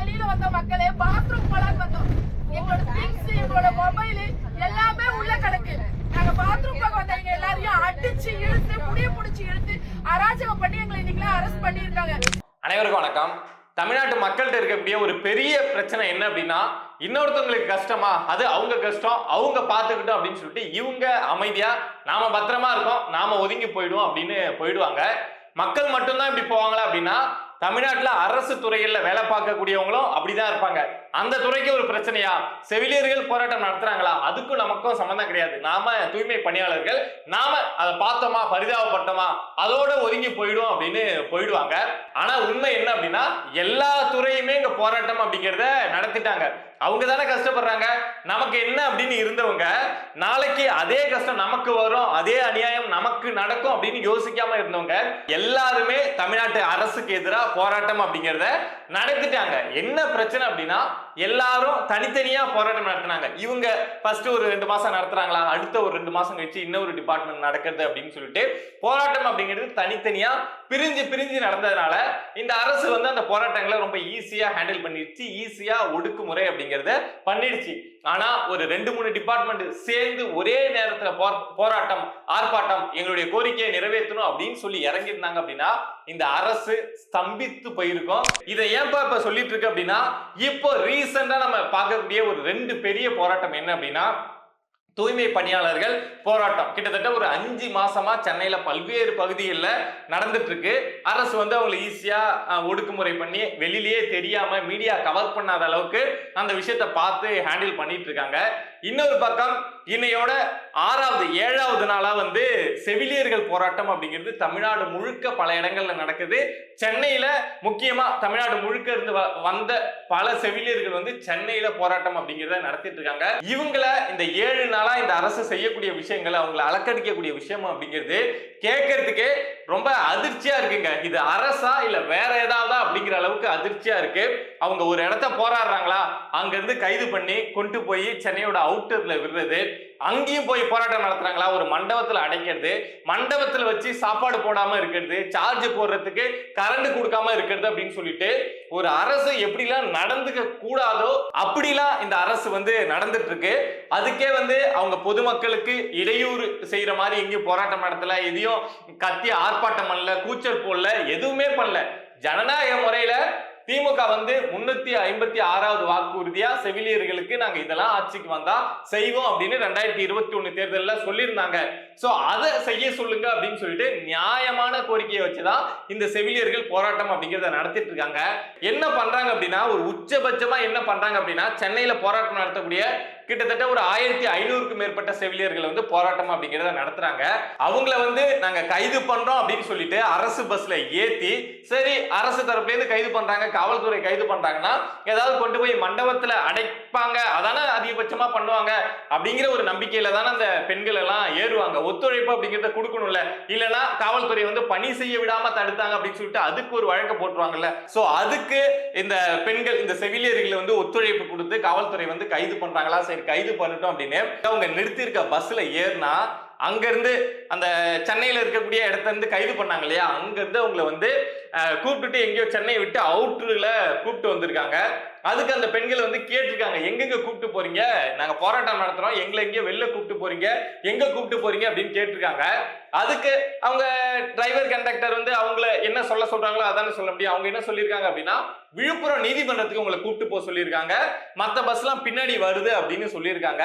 வெளியில வந்த மக்களே பாத்ரூம் போலான்னு வந்தோம். எங்களோட திங்ஸ், எங்களோட மொபைல் எல்லாமே உள்ள கிடக்கு. நாங்க பாத்ரூம் பக்கம் வந்தவங்க எல்லாரையும் அடிச்சு இழுத்து முடிய புடிச்சு இழுத்து அராஜகம் பண்ணி எங்களை இன்னைக்கு அரெஸ்ட் பண்ணியிருக்காங்க. அனைவருக்கும் வணக்கம். தமிழ்நாட்டு மக்கள்கிட்ட இருக்கக்கூடிய ஒரு பெரிய பிரச்சனை என்ன அப்படின்னா, இன்னொருத்தவங்களுக்கு கஷ்டமா அது அவங்க கஷ்டம், அவங்க பார்த்துக்கிட்டோம் அப்படின்னு சொல்லிட்டு இவங்க அமைதியா நாம பத்திரமா இருக்கோம், நாம ஒதுங்கி போயிடுவோம் அப்படின்னு போயிடுவாங்க. மக்கள் மட்டும்தான் இப்படி போவாங்களா அப்படின்னா, தமிழ்நாட்டுல அரசு துறைகள்ல வேலை பார்க்கக்கூடியவங்களும் அப்படிதான் இருப்பாங்க. அந்த துறைக்கு ஒரு பிரச்சனையா, செவிலியர்கள் போராட்டம் நடத்துறாங்களா, அதுக்கும் நமக்கும் சம்பந்தம் கிடையாது. நாம தூய்மை பணியாளர்கள், நாம அதை பார்த்தோமா பரிதாபப்பட்டோமா அதோட ஒதுங்கி போயிடும் அப்படின்னு போயிடுவாங்க. ஆனா உண்மை என்ன அப்படின்னா, எல்லா துறையுமே இங்க போராட்டம் அப்படிங்கிறத நடத்திட்டாங்க. அவங்க தானே கஷ்டப்படுறாங்க. நமக்கு என்ன அப்படின்னு இருந்தவங்க நாளைக்கு அதே கஷ்டம் நமக்கு வரும், அதே அநியாயம் நமக்கு நடக்கும் அப்படின்னு யோசிக்காம இருந்தவங்க எல்லாருமே தமிழ்நாட்டு அரசுக்கு எதிராக போராட்டம் அப்படிங்கிறத நடத்திட்டாங்க. என்ன பிரச்சனை அப்படின்னா, எல்லாரும் தனித்தனியா போராட்டம் நடத்தினாங்க. இவங்க ஃபர்ஸ்ட் ஒரு 2 மாசம் நடத்துறாங்களா, அடுத்த ஒரு 2 மாசம் கழிச்சு இன்னொரு டிபார்ட்மெண்ட் நடக்கிறது அப்படின்னு சொல்லிட்டு போராட்டம் அப்படிங்கிறது தனித்தனியா பிரிஞ்சு பிரிஞ்சு நடந்ததுனால இந்த அரசு வந்து அந்த போராட்டங்களை ரொம்ப ஈஸியா ஹேண்டில் பண்ணிடுச்சு, ஈஸியா ஒடுக்குமுறை அப்படிங்கறத பண்ணிடுச்சு. ஆனா ஒரு 2-3 டிபார்ட்மெண்ட் சேர்ந்து ஒரே நேரத்துல போராட்டம், ஆர்ப்பாட்டம், எங்களுடைய கோரிக்கையை நிறைவேற்றணும் அப்படின்னு சொல்லி இறங்கிருந்தாங்க அப்படின்னா இந்த அரசு ஸ்தம்பித்து போயிருக்கும். இதை ஏன்பா இப்ப சொல்லிட்டு இருக்கு அப்படின்னா, இப்போ ரீசெண்டா நம்ம பார்க்கக்கூடிய ஒரு 2 பெரிய போராட்டம் என்ன அப்படின்னா, தூய்மை பணியாளர்கள் போராட்டம் கிட்டத்தட்ட ஒரு 5 மாசமா சென்னையில பல்வேறு பகுதிகளில் நடந்துட்டு இருக்கு. அரசு வந்து அவங்களை ஈஸியா ஒடுக்குமுறை பண்ணி வெளியிலேயே தெரியாம மீடியா கவர் பண்ணாத அளவுக்கு அந்த விஷயத்தை பார்த்து ஹேண்டில் பண்ணிட்டு இருக்காங்க. இன்னொரு பக்கம் இன்னையோட 7வது நாளா வந்து செவிலியர்கள் போராட்டம் அப்படிங்கிறது தமிழ்நாடு முழுக்க பல இடங்கள்ல நடக்குது. சென்னையில முக்கியமா தமிழ்நாடு முழுக்க இருந்து வந்த பல செவிலியர்கள் வந்து சென்னையில போராட்டம் அப்படிங்கிறத நடத்திட்டு இருக்காங்க. இவங்களை இந்த 7 நாளா இந்த அரசு செய்யக்கூடிய விஷயங்கள், அவங்களை அலக்கடிக்கக்கூடிய விஷயம் அப்படிங்கிறது கேட்கறதுக்கே ரொம்ப அதிர்ச்சியா இருக்குங்க. இது அரசா இல்ல வேற ஏதாவது அப்படிங்கிற அளவுக்கு அதிர்ச்சியா இருக்கு. அவங்க ஒரு இடத்த போராடுறாங்களா, அங்க இருந்து கைது பண்ணி கொண்டு போய் சென்னையோட அவுட்டர்ல விடுறது, அங்கேயும் போய் போராட்டம் நடத்துறாங்களா, ஒரு மண்டபத்துல அடைக்கிறது, மண்டபத்துல வச்சு சாப்பாடு போடாம இருக்கிறது, சார்ஜ் போடுறதுக்கு கரண்ட் கொடுக்காம இருக்கிறது அப்படின்னு சொல்லிட்டு ஒரு அரசு எப்படிலாம் நடந்துக்க கூடாதோ அப்படிலாம் இந்த அரசு வந்து நடந்துட்டு இருக்கு. அதுக்கே வந்து அவங்க பொதுமக்களுக்கு இடையூறு செய்யற மாதிரி எங்கேயும் போராட்டம் நடத்தல, எதையும் கத்தி ஆர்ப்பாட்டம் பண்ணல, கூச்சல் போடல, எதுவுமே பண்ணல. ஜனநாயக முறையில திமுக வந்து 356வது வாக்குறுதியா செவிலியர்களுக்கு நாங்க இதெல்லாம் ஆட்சிக்கு வந்தா செய்வோம் அப்படின்னு 2021 தேர்தலில் சொல்லியிருந்தாங்க. சோ அதை செய்ய சொல்லுங்க அப்படின்னு சொல்லிட்டு நியாயமான கோரிக்கையை வச்சுதான் இந்த செவிலியர்கள் போராட்டம் அப்படிங்கிறத நடத்திட்டு இருக்காங்க. என்ன பண்றாங்க அப்படின்னா, ஒரு உச்சபட்சமா என்ன பண்றாங்க அப்படின்னா, சென்னையில போராட்டம் நடத்தக்கூடிய கிட்டத்தட்ட ஒரு 1500க்கும் மேற்பட்ட செவிலியர்கள் வந்து போராட்டம் அப்படிங்கிறத நடத்துறாங்க. அவங்கள வந்து நாங்க கைது பண்றோம் அப்படின்னு சொல்லிட்டு அரசு பஸ்ல ஏத்தி, சரி அரசு தரப்புல இருந்து கைது பண்றாங்க, காவல்துறை கைது பண்றாங்கன்னா ஏதாவது கொண்டு போய் மண்டபத்துல அடைப்பாங்க, அதான அதிகபட்சமா பண்ணுவாங்க அப்படிங்கிற ஒரு நம்பிக்கையில தானே அந்த பெண்கள் எல்லாம் ஏறுவாங்க. ஒத்துழைப்பு அப்படிங்கிறத கொடுக்கணும்ல, இல்லைன்னா காவல்துறை வந்து பணி செய்ய விடாம தடுத்தாங்க அப்படின்னு சொல்லிட்டு அதுக்கு ஒரு வழக்கு போட்டுருவாங்கல்ல. சோ அதுக்கு இந்த பெண்கள், இந்த செவிலியர்கள் வந்து ஒத்துழைப்பு கொடுத்து காவல்துறை வந்து கைது பண்றாங்களா, கைது பண்ணிட்டோம் அப்படின்னு அவங்க நிறுத்தி இருக்க பஸ்ல ஏறினா அங்க இருந்து அந்த சென்னையில இருக்கக்கூடிய இடத்துல இருந்து கைது பண்ணாங்க இல்லையா, அங்க இருந்து அவங்களை வந்து கூப்பிட்டுட்டு எங்கேயோ சென்னையை விட்டு அவுட்டர்ல கூப்பிட்டு வந்திருக்காங்க. அதுக்கு அந்த பெண்கள் வந்து கேட்டிருக்காங்க, எங்கெங்க கூப்பிட்டு போறீங்க, நாங்க போராட்டம் நடத்துறோம், எங்களை எங்கேயோ வெளில கூப்பிட்டு போறீங்க, எங்க கூப்பிட்டு போறீங்க அப்படின்னு கேட்டிருக்காங்க. அதுக்கு அவங்க டிரைவர் கண்டக்டர் வந்து அவங்கள என்ன சொல்ல சொல்றாங்களோ அதானே சொல்ல முடியும். அவங்க என்ன சொல்லியிருக்காங்க அப்படின்னா, விழுப்புரம் நீதிமன்றத்துக்கு உங்களை கூப்பிட்டு போக சொல்லியிருக்காங்க, மற்ற பஸ் எல்லாம் பின்னாடி வருது அப்படின்னு சொல்லியிருக்காங்க.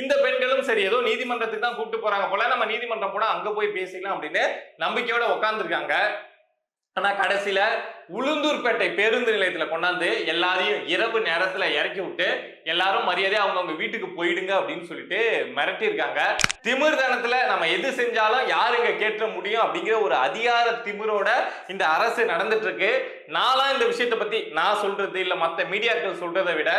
இந்த பெண்களும் சரி ஏதோ நீதிமன்றத்துக்கு தான் கூப்பிட்டு போறாங்க போல, நம்ம நீதிமன்றம் போனா அங்க போய் பேசிக்கலாம் அப்படின்னு நம்பிக்கையோட உட்கார்ந்துருக்காங்க. ஆனா கடைசியில உளுந்தூர்பேட்டை பேருந்து நிலையத்துல கொண்டாந்து எல்லாரையும் இரவு நேரத்துல இறக்கி விட்டு எல்லாரும் மரியாதையா அவங்கவுங்க வீட்டுக்கு போயிடுங்க அப்படின்னு சொல்லிட்டு மிரட்டி இருக்காங்க. திமிர்தனத்துல நம்ம எது செஞ்சாலும் யாருங்க கேட்ட முடியும் அப்படிங்கிற ஒரு அதிகார திமிரோட இந்த அரசு நடந்துட்டு இருக்கு. நான்லாம் இந்த விஷயத்தை பத்தி நான் சொல்றது இல்ல, மற்ற மீடியாக்கள் சொல்றதை விட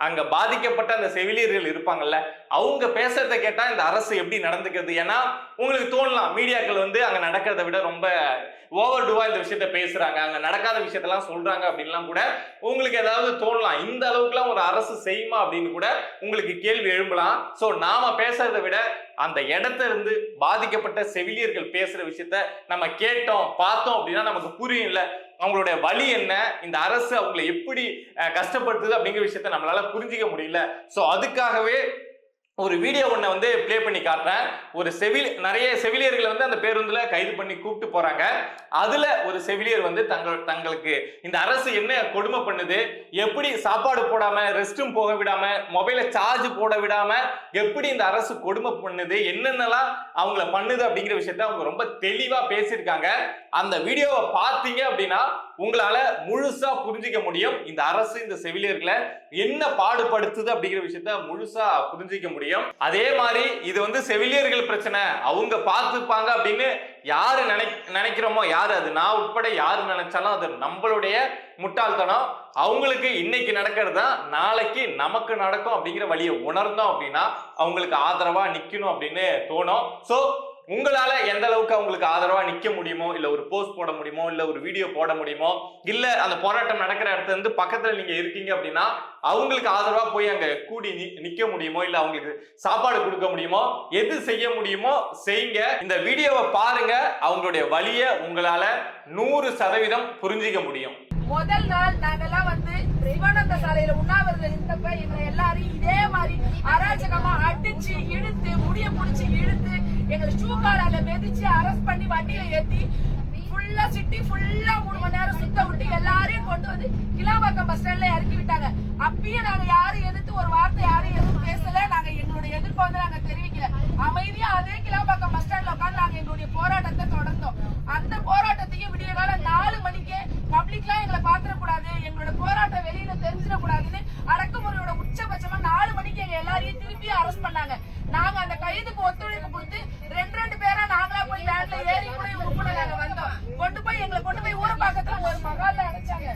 அங்க பாதிக்கப்பட்ட அந்த செவிலியர்கள் இருப்பாங்கல்ல, அவங்க பேசுறதை கேட்டா இந்த அரசு எப்படி நடந்துக்கிறது. ஏன்னா உங்களுக்கு தோணலாம், மீடியாக்கள் வந்து அங்க நடக்கிறத விட ரொம்ப ஓவர் டூவா இந்த விஷயத்த பேசுறாங்க, அங்க நடக்காத விஷயத்தெல்லாம் சொல்றாங்க அப்படின்லாம் கூட உங்களுக்கு ஏதாவது தோணலாம். இந்த அளவுக்குலாம் ஒரு அரசு செய்யுமா அப்படின்னு கூட உங்களுக்கு கேள்வி எழும்பலாம். சோ நாம பேசுறதை விட அந்த இடத்துல இருந்து பாதிக்கப்பட்ட செவிலியர்கள் பேசுற விஷயத்த நம்ம கேட்டோம் பார்த்தோம் அப்படின்னா நமக்கு புரியும் இல்ல அவங்களுடைய வலி என்ன, இந்த அரசு அவங்களை எப்படி கஷ்டப்படுத்துது அப்படிங்கிற விஷயத்த நம்மளால புரிஞ்சிக்க முடியல. சோ அதுக்காகவே ஒரு வீடியோ ஒன்றை வந்து பிளே பண்ணி காட்டுறேன். ஒரு நிறைய செவிலியர்களை வந்து அந்த பேருந்துல கைது பண்ணி கூப்பிட்டு போறாங்க. அதுல ஒரு செவிலியர் வந்து தங்களுக்கு இந்த அரசு என்ன கொடுமை பண்ணுது, எப்படி சாப்பாடு போடாம ரெஸ்ட் ரூம் போக விடாம மொபைலை சார்ஜ் போட விடாம எப்படி இந்த அரசு கொடுமை பண்ணுது, என்னென்னலாம் அவங்கள பண்ணுது அப்படிங்கிற விஷயத்த அவங்க ரொம்ப தெளிவா பேசியிருக்காங்க. அந்த வீடியோவை பார்த்தீங்க அப்படின்னா உங்களால முழுசா புரிஞ்சிக்க முடியும் இந்த அரசு இந்த செவிலியர்களை என்ன பாடுபடுத்துது அப்படிங்கிற விஷயத்த முழுசா புரிஞ்சிக்க முடியும். அதே மாதிரி இது வந்து செவிலியர்கள் பிரச்சனை அவங்க பார்த்துப்பாங்க அப்படின்னு யாரு நினைக்கிறோமோ, யாரு அது நான் உட்பட யாரு நினைச்சாலும் அது நம்மளுடைய முட்டாள்தனம். அவங்களுக்கு இன்னைக்கு நடக்கிறது தான் நாளைக்கு நமக்கு நடக்கும் அப்படிங்கிற வழியை உணர்ந்தோம் அப்படின்னா அவங்களுக்கு ஆதரவா நிக்கணும் அப்படின்னு தோணும். சோ உங்களால எந்த அளவுக்கு அவங்களுக்கு ஆதரவா நிக்க முடியுமோ, இல்ல ஒரு போஸ்ட் போட முடியுமோ, இல்ல ஒரு வீடியோ போட முடியுமோ, இல்ல அந்த போராட்டம் நடக்கிற இடத்துல இருந்து பக்கத்துல நீங்க இருக்கீங்க அப்படின்னா அவங்களுக்கு ஆதரவா போய் அங்க கூடி நிக்க முடியுமோ, இல்ல அவங்களுக்கு சாப்பாடு கொடுக்க முடியுமோ, எது செய்ய முடியுமோ செய்யுங்க. இந்த வீடியோவை பாருங்க, அவங்களுடைய வலியை உங்களால 100% புரிஞ்சிக்க முடியும். முதல் நாள் நாங்கெல்லாம் வந்து சிவானந்த சாலையில உண்ணாவிரதம் இருந்தப்ப எங்களை எல்லாரையும் இதே மாதிரி அராஜகமா அடிச்சு இழுத்து முடிய புடிச்சு இழுத்து எங்களை ஷூக்காரால மிதிச்சு அரெஸ்ட் பண்ணி வண்டியில ஏத்தி ஃபுல்லா சிட்டி ஃபுல்லா 3 மணி நேரம் சுத்த விட்டு எல்லாரையும் கொண்டு வந்து கிளாம்பாக்கம் பஸ் ஸ்டாண்ட்ல இறக்கி விட்டாங்க. அப்பயும் நாங்க யாரும் எதிர்த்து ஒரு வார்த்தை யாரும் எதுவும் பேசல. நாங்க எங்களுடைய எதிர்ப்பை வந்து நாங்க தெரிவிக்கல. அமைதியா அதே கிளாம்பாக்கம் பஸ் ஸ்டாண்ட்ல உட்காந்து நாங்க எங்களுடைய போராட்டத்தை தொடர்ந்தோம். அந்த போராட்டத்தையும் விடிய கால 4 மணிக்கு பப்ளிக்லாம் எங்களை பாத்திரக்கூடாது, எங்களோட போராட்டம் வெளியில தெரிஞ்சிடக்கூடாதுன்னு அடக்குமுறையோட உச்சபட்சமா 4 மணிக்கு எங்க எல்லாரையும் திருப்பி அரெஸ்ட் பண்ணாங்க. நாங்க அந்த கைதுக்கு ஒத்துழைப்பு கொடுத்து 2 பேரா நாங்களா போய் வேன்ல ஏறி கூட உட்பட நாங்க வந்தோம். எங்களை கொண்டு போய் ஊர பக்கத்துல ஒரு மகால்ல அடைச்சாங்க.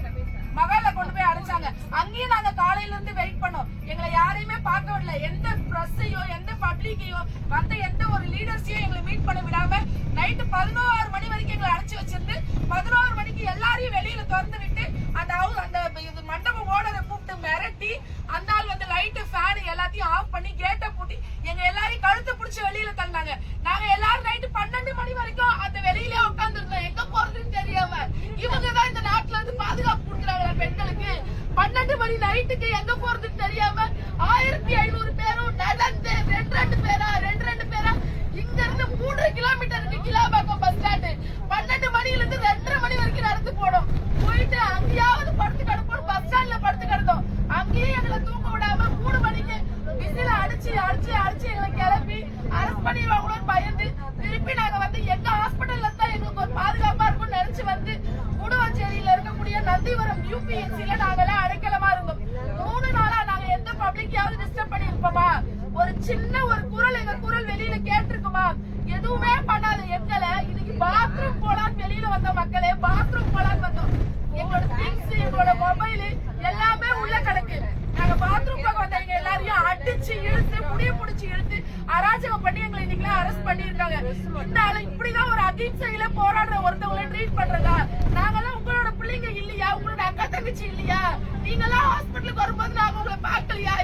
அங்கேயும் நாங்க காலையில இருந்து வெயிட் பண்ணோம். எங்களை யாரையுமே பார்க்க விடல. எந்த பிரஸ்ஸையோ எந்த பப்ளிக்கையோ வந்த எந்த ஒரு லீடர்ஸையும் எங்களை மீட் பண்ண விடாம நைட்டு 11 மணி வரைக்கும் எங்களை அடைச்சு வச்சிருந்து 11 மணிக்கு எல்லாரையும் வெளியில திறந்து விட்டு அந்த மண்டபம் ஓனரை கூப்பிட்டு மிரட்டி அந்த ஆள் வந்து லைட்டு ஃபேன் எல்லாத்தையும் ஆஃப் பண்ணி கேட்டை பூட்டி எங்க எல்லாரையும் கழுத்து பிடிச்சி வெளியில தள்ளினாங்க. நாங்க எல்லாரும் நைட்டு 12 மணி வரைக்கும் அந்த வெளியிலே உட்கார்ந்து இருந்தோம். எங்க போறதுன்னு தெரியாம இவங்கதான் இந்த நாட்டுல இருந்து பாதுகாப்பு கொடுக்குறாங்க பெண்களுக்கு. 12 மணி நைட்டுக்கு எங்க போறதுன்னு தெரியாம 1500 பேரும் நடந்து 2 பேரா இங்க இருந்து 3 கிலோமீட்டர் இருக்கு கிளாம்பாக்கம் பஸ் ஸ்டாண்டு. 12 மணில இருந்து 2:30 மணி வரைக்கும் நடந்து போனோம். போயிட்டு அங்கேயாவது படுத்து கிடப்போம். பஸ் ஸ்டாண்ட்ல படுத்து கிடந்தோம். அங்கேயே எங்களை தூங்க விடாம 3 மணிக்கு விசில அடிச்சு எங்களை கிளப்பி அரெஸ்ட் பண்ணிடுவாங்களோன்னு பயந்து திருப்பி நாங்க வந்து எங்க ஹாஸ்பிட்டல்ல தான் எங்களுக்கு ஒரு பாதுகாப்பா இருக்கும்னு நினைச்சு வந்து குடுவாஞ்சேரியில இருக்கக்கூடிய நந்திவரம் UPSCல நாங்கெல்லாம் அடைக்கலமா இருந்தோம். 3 நாளா நாங்க எந்த பப்ளிக்காவது டிஸ்டர்ப் பண்ணி இருப்போமா, ஒரு சின்ன ஒரு குரல் எங்க குரல் வெளியில கேட்டிருக்குமா, எதுவுமே பண்ணாத எங்களை இன்னைக்கு பாத்ரூம் போலான்னு வெளியில வந்த மக்களே பாத்ரூம் போலான்னு வந்தோம். எங்களோட திங்ஸ் எங்களோட மொபைல் எல்லாமே உள்ள கிடக்கு. நாங்க பாத்ரூம் பக்கம் வந்தவங்க எல்லாரையும் அடிச்சு இழுத்து முடிய புடிச்சு இழுத்து அராஜகம் பண்ணி எங்களை இன்னைக்கு அரெஸ்ட் பண்ணிருக்காங்க. இந்த ஆளு இப்படிதான் ஒரு அகிம்சையில போராடுற ஒருத்தவங்களை ட்ரீட் பண்றதா? நாங்கெல்லாம் உங்களோட பிள்ளைங்க இல்லையா, உங்களோட அக்கா தங்கச்சி இல்லையா? நீங்க எல்லாம் ஹாஸ்பிட்டலுக்கு வரும்போது நாங்க உங்களை பார்க்கலையா?